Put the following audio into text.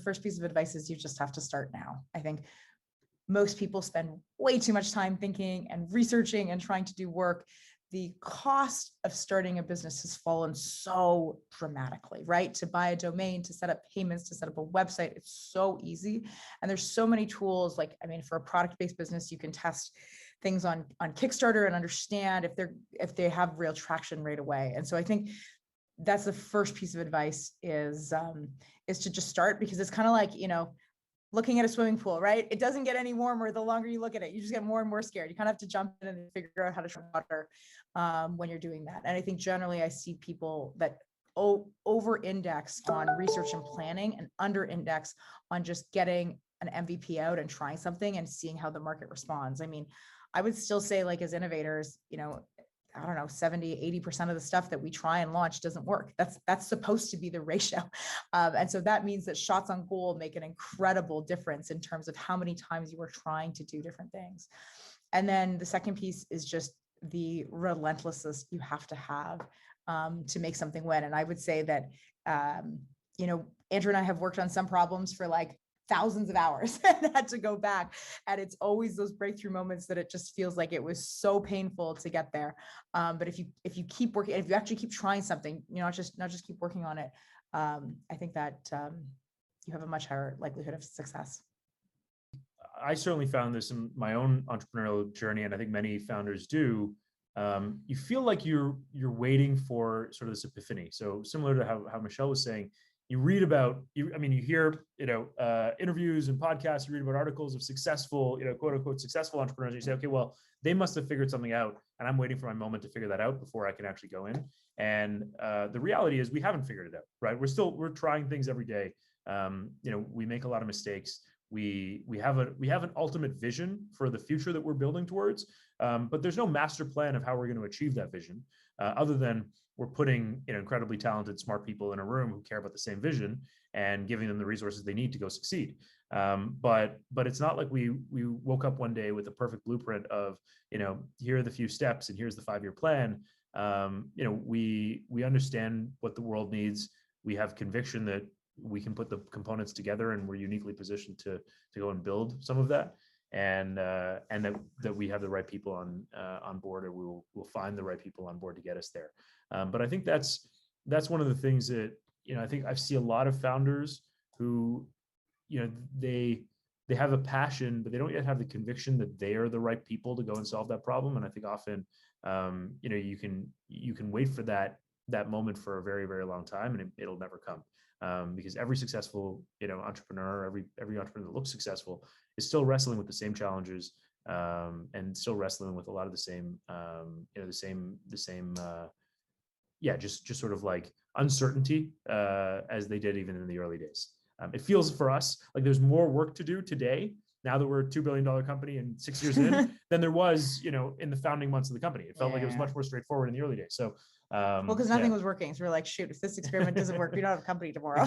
first piece of advice is you just have to start now. I think most people spend way too much time thinking and researching and trying to do work. The cost of starting a business has fallen so dramatically, right? To buy a domain, to set up payments, to set up a website, it's so easy. And there's so many tools. Like, I mean, for a product-based business, you can test things on Kickstarter and understand if they have real traction right away. And so I think that's the first piece of advice is to just start, because it's kind of like, looking at a swimming pool, right? It doesn't get any warmer the longer you look at it. You just get more and more scared. You kind of have to jump in and figure out how to swim water when you're doing that. And I think generally I see people that over-index on research and planning and under-index on just getting an MVP out and trying something and seeing how the market responds. I mean, I would still say, like, as innovators, I don't know, 70, 80% of the stuff that we try and launch doesn't work. That's supposed to be the ratio. And so that means that shots on goal make an incredible difference in terms of how many times you are trying to do different things. And then the second piece is just the relentlessness you have to have to make something win. And I would say that, Andrew and I have worked on some problems for like thousands of hours and had to go back. And it's always those breakthrough moments that it just feels like it was so painful to get there. But if you keep working, if you actually keep trying something, not just keep working on it, I think that you have a much higher likelihood of success. I certainly found this in my own entrepreneurial journey, and I think many founders do. You feel like you're waiting for sort of this epiphany. So similar to how Michele was saying, you read about, you hear, interviews and podcasts, you read about articles of successful, quote unquote, successful entrepreneurs. And you say, okay, well, they must have figured something out, and I'm waiting for my moment to figure that out before I can actually go in. And the reality is we haven't figured it out, right? We're trying things every day. We make a lot of mistakes. We have an ultimate vision for the future that we're building towards, but there's no master plan of how we're going to achieve that vision, other than we're putting incredibly talented, smart people in a room who care about the same vision and giving them the resources they need to go succeed. But it's not like we woke up one day with a perfect blueprint of, here are the few steps and here's the 5-year plan. We understand what the world needs. We have conviction that we can put the components together, and we're uniquely positioned to go and build some of that. And that we have the right people on board, or we'll find the right people on board to get us there. But I think that's one of the things that, I think I see a lot of founders who, they have a passion, but they don't yet have the conviction that they are the right people to go and solve that problem. And I think often, you can wait for that moment for a very, very long time, and it'll never come. Because every successful, entrepreneur, every entrepreneur that looks successful is still wrestling with the same challenges, and still wrestling with a lot of the same, just sort of like uncertainty as they did even in the early days. It feels for us like there's more work to do today, now that we're a $2 billion company and 6 years in, than there was, in the founding months of the company. It felt like it was much more straightforward in the early days. So, because nothing was working. So we're like, shoot, if this experiment doesn't work, we don't have a company tomorrow.